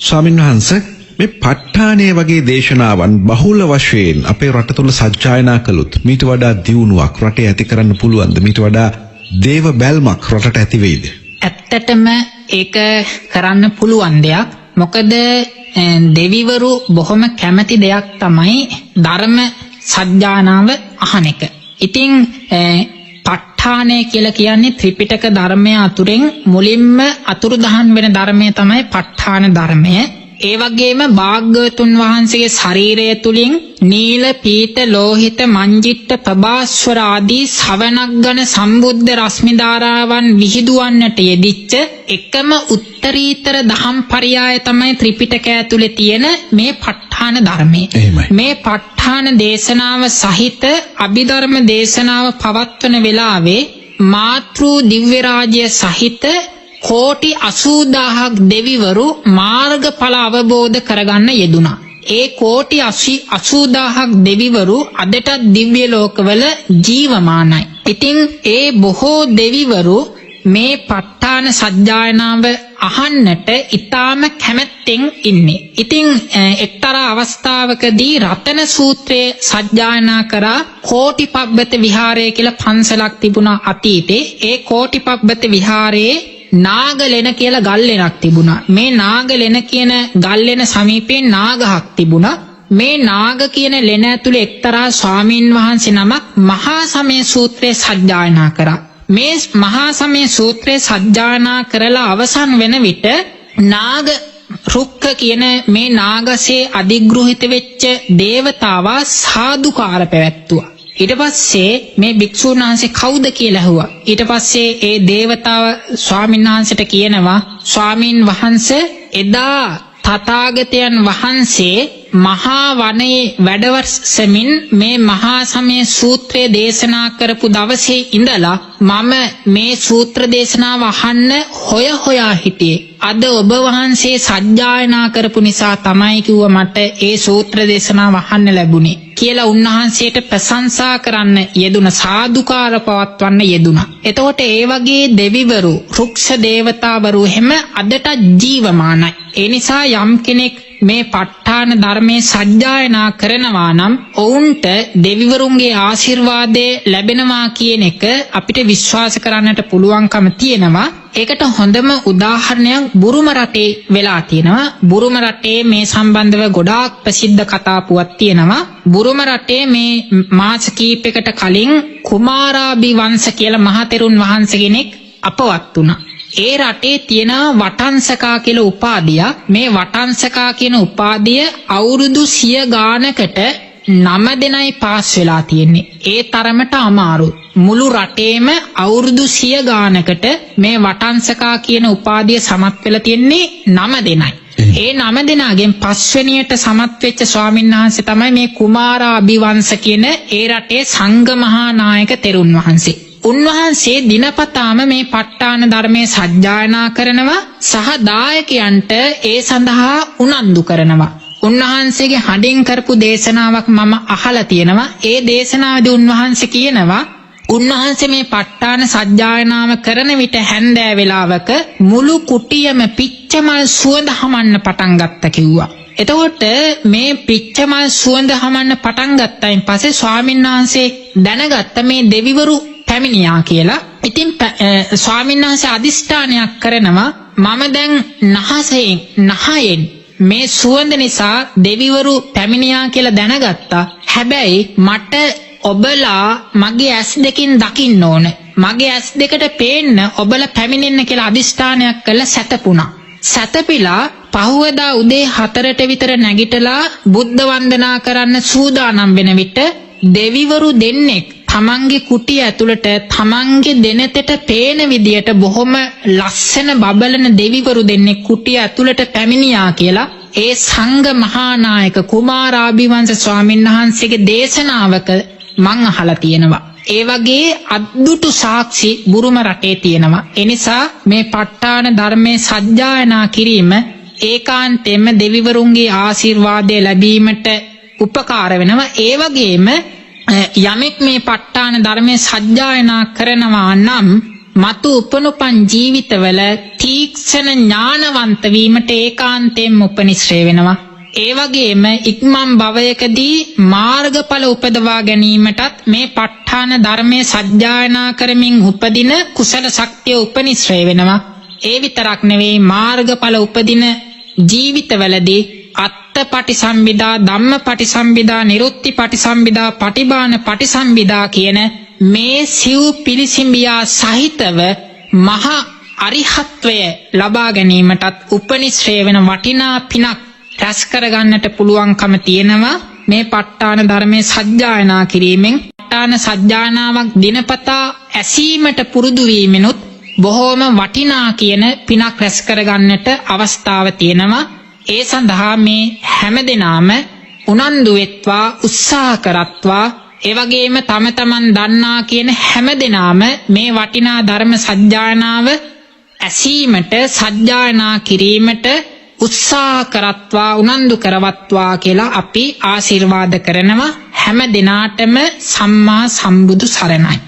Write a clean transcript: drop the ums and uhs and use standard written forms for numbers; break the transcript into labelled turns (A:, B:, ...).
A: ස්වාමීන් වහන්සේ මේ ප ဋ ාණය වගේ දේශනාවන් බහුල වශයෙන් අපේ රට තුළ සජ්ජායනා කළොත් මීට වඩා දියුණුවක් රටේ ඇති කරන්න පුළුවන්ද? මීට වඩා දේව බැල්මක් රටට ඇති වෙයිද?
B: ඇත්තටම ඒක කරන්න පුළුවන් දෙයක්. මොකද දෙවිවරු බොහොම කැමති දෙයක් තමයි ධර්ම සජ්ජායනාව අහන එක. ඉතින් ප ဋ ාණය කියලා කියන්නේ ත්‍රිපිටක ධර්මය අතුරෙන් මුලින්ම අතුරුදහන් වෙන ධර්මය තමයි ප ဋ ාණ ධර්මය. ඒ වගේම භාග්‍යවතුන් වහන්සේගේ ශරීරය තුලින් නීල පීත ලෝහිත මංජිට්ට ප්‍රභාස්වර ආදී ශවනග්ගන සම්බුද්ධ රශ්මි ධාරාවන් විහිදුවන්නට යෙදිච්ච එකම උත්තරීතර දහම් පරයය තමයි ත්‍රිපිටකය ඇතුලේ තියෙන මේ ප ဋ ාණ ධර්මය. මේ ප ဋ ාණ දේශනාව සහිත අභිධර්ම දේශනාව පවත්වන වෙලාවේ මාතෘ දිව්‍ය රාජ්‍ය සහිත කෝටි 80000ක් දෙවිවරු මාර්ගඵල අවබෝධ කරගන්න යෙදුණා. ඒ කෝටි 80000ක් දෙවිවරු අදටත් දිව්‍ය ලෝකවල ජීවමානයි. ඉතින් ඒ බොහෝ දෙවිවරු මේ ප ဋ ාණ සජ්ජායනාව අහන්නට ඊටාම කැමැත්තෙන් ඉන්නේ. ඉතින් එක්තරා අවස්ථාවකදී රතන සූත්‍රයේ සජ්ජායනා කරා කෝටිපබ්බත විහාරය කියලා පන්සලක් තිබුණා අතීතේ. ඒ කෝටිපබ්බත විහාරයේ නාගලෙන කියලා ගල්ලෙනක් තිබුණා. මේ නාගලෙන කියන ගල්ලෙන සමීපයෙන් නාගහක් තිබුණා. මේ නාග කියන ලෙන ඇතුලේ එක්තරා ස්වාමීන් වහන්සේ නමක් මහා සමය සූත්‍රයේ සජ්ජායනා කරා. මේ මහා සමය සූත්‍රයේ සජ්ජායනා කරලා අවසන් වෙන විට නාග රුක්ක කියන මේ නාගසේ අධිග්‍රහිත වෙච්ච දේවතාවා සාදුකාර පැවැත්තුවා. ඊට පස්සේ මේ භික්ෂුන් වහන්සේ කවුද කියලා ඇහුවා. ඊට පස්සේ ඒ දේවතාව ස්වාමීන් වහන්සේට කියනවා, ස්වාමීන් වහන්සේ එදා තථාගතයන් වහන්සේ මහා වනයේ වැඩවසමින් මේ මහා සමය සූත්‍රය දේශනා කරපු දවසේ ඉඳලා මම මේ සූත්‍ර දේශනාව අහන්න හොයා හිටියේ. අද ඔබ වහන්සේ සජ්ජායනා කරපු නිසා තමයි කිව්වා මට ඒ සූත්‍ර දේශනාව අහන්න ලැබුණේ කියලා උන්වහන්සේට ප්‍රශංසා කරන්න යෙදුන, සාදුකාර පවත්වන්න යෙදුණා. එතකොට ඒ වගේ දෙවිවරු, රුක්ෂ දේවතාවරු හැම අදට ජීවමානයි. ඒ නිසා යම් කෙනෙක් මේ ප ဋ ාණ ධර්මයේ සජ්ජායනා කරනවා නම් ඔවුන්ට දෙවිවරුන්ගේ ආශිර්වාදය ලැබෙනවා කියන එක අපිට විශ්වාස කරන්නට පුළුවන්කම තියෙනවා. ඒකට හොඳම උදාහරණයක් බුරුම රටේ වෙලා තියෙනවා. බුරුම රටේ මේ සම්බන්ධව ගොඩාක් ප්‍රසිද්ධ කතා පුවත් තියෙනවා. බුරුම රටේ මේ මාස කීපයකට කලින් කුමාරාභි වංශ කියලා මහතෙරුන් වහන්සේ කෙනෙක් අපවත් වුණා. ඒ රටේ තියෙන වටංසකා කියලා උපාධියක්. මේ වටංසකා කියන උපාධිය අවුරුදු 100 ගානකට 9 දෙනයි පාස් වෙලා තියෙන්නේ. ඒ තරමට අමාරු. මුළු රටේම අවුරුදු 100 ගානකට මේ වටංසකා කියන උපාධිය සමත් වෙලා තියෙන්නේ 9 දෙනයි. ඒ 9 දෙනාගෙන් පස්වෙනියට සමත් වෙච්ච ස්වාමීන් වහන්සේ තමයි මේ කුමාරාභිවංශ කියන ඒ රටේ සංඝ මහා නායක තෙරුන් වහන්සේ. උන්වහන්සේ දිනපතාම මේ ප ဋ ාණ ධර්මයේ සජ්ජායනා කරනවා සහ දායකයන්ට ඒ සඳහා උනන්දු කරනවා. උන්වහන්සේගේ හඬින් කරපු දේශනාවක් මම අහලා තියෙනවා. ඒ දේශනාවේදී උන්වහන්සේ කියනවා උන්වහන්සේ මේ ප ဋ ාණ සජ්ජායනාව කරන විට හැන්දෑ වෙලාවක මුළු කුටියම පිච්චමල් සුවඳ හමන්න පටන් ගත්තා කිව්වා. එතකොට මේ පිච්චමල් සුවඳ හමන්න පටන් ගත්තයින් පස්සේ ස්වාමීන් වහන්සේ දැනගත්ත මේ දෙවිවරු පැමිණියා කියලා. ඉතින් ස්වාමීන් වහන්සේ අදිෂ්ඨානයක් කරනවා මම දැන් නහයෙන් මේ සුවඳ නිසා දෙවිවරු පැමිණියා කියලා දැනගත්තා. හැබැයි මට ඔබලා මගේ ඇස් දෙකින් දකින්න ඕන. මගේ ඇස් දෙකට පේන්න ඔබලා පැමිණෙන්න කියලා අදිෂ්ඨානයක් කළා සැතපුණා. සැතපිලා පහුවදා උදේ 4ට විතර නැගිටලා බුද්ධ වන්දනා කරන්න සූදානම් වෙන විට දෙවිවරු දෙන්නෙක් තමන්ගේ කුටිය ඇතුළට තමන්ගේ දෙනතෙට පේන විදියට බොහොම ලස්සන බබලන දෙවිවරු දෙන්නෙක් කුටිය ඇතුළට පැමිණියා කියලා ඒ සංඝ මහා නායක කුමාරාභිවංශ ස්වාමීන් වහන්සේගේ දේශනාවක මං අහලා තියෙනවා. ඒ වගේ අද්දුටු සාක්ෂි බුරුම රටේ තියෙනවා. ඒ නිසා මේ ප ဋ ාණ ධර්මයේ සජ්ජායනා කිරීම ඒකාන්තයෙන්ම දෙවිවරුන්ගේ ආශිර්වාදය ලැබීමට උපකාර වෙනවා. ඒ වගේම යමෙක් මේ ප ဋ ාණ ධර්මයේ සජ්ජායනා කරනවා නම් මතු උපනුපන් ජීවිතවල තීක්ෂණ ඥානවන්ත වීමට ඒකාන්තයෙන්ම උපනිශ්‍රේ වෙනවා. ඒ වගේම ඉක්මන් භවයකදී මාර්ගඵල උපදවා ගැනීමටත් මේ ප ဋ ාණ ධර්මයේ සජ්ජායනා කරමින් උපදින කුසල ශක්තිය උපනිශ්‍රේ වෙනවා. ඒ විතරක් නෙවෙයි මාර්ගඵල උපදින ජීවිතවලදී අත්ත පටිසම්භිදා ධම්ම පටිසම්භිදා නිරුත්ති පටිසම්භිදා පටිභාන පටිසම්භිදා කියන මේ සිව් පිළිසිඹියා සහිතව මහා අරිහත්වය ලබා ගැනීමටත් උපනිශ්‍රේ වෙන වටිනා පිනක් රැස් කරගන්නට පුළුවන්කම තියෙනවා මේ ප ဋ ාණ ධර්මයේ සජ්ජායනා කිරීමෙන්. ප ဋ ාණ සජ්ජායනාවක් දිනපතා ඇසීමට පුරුදු වීමෙනුත් බොහෝම වටිනා කියන පිනක් රැස් කරගන්නට අවස්ථාව තියෙනවා. ඒ සඳහා මේ හැමදෙනාම උනන්දු වෙත්වා උත්සාහ කරත්වා ඒ වගේම තම තමන් දන්නා කියන හැමදෙනාම මේ වටිනා ධර්ම සජ්ජායනාව ඇසීමට සජ්ජායනා කිරීමට උත්සාහ කරත්වා උනන්දු කරවත්වා කියලා අපි ආශිර්වාද කරනවා. හැම දිනාටම සම්මා සම්බුදු සරණයි.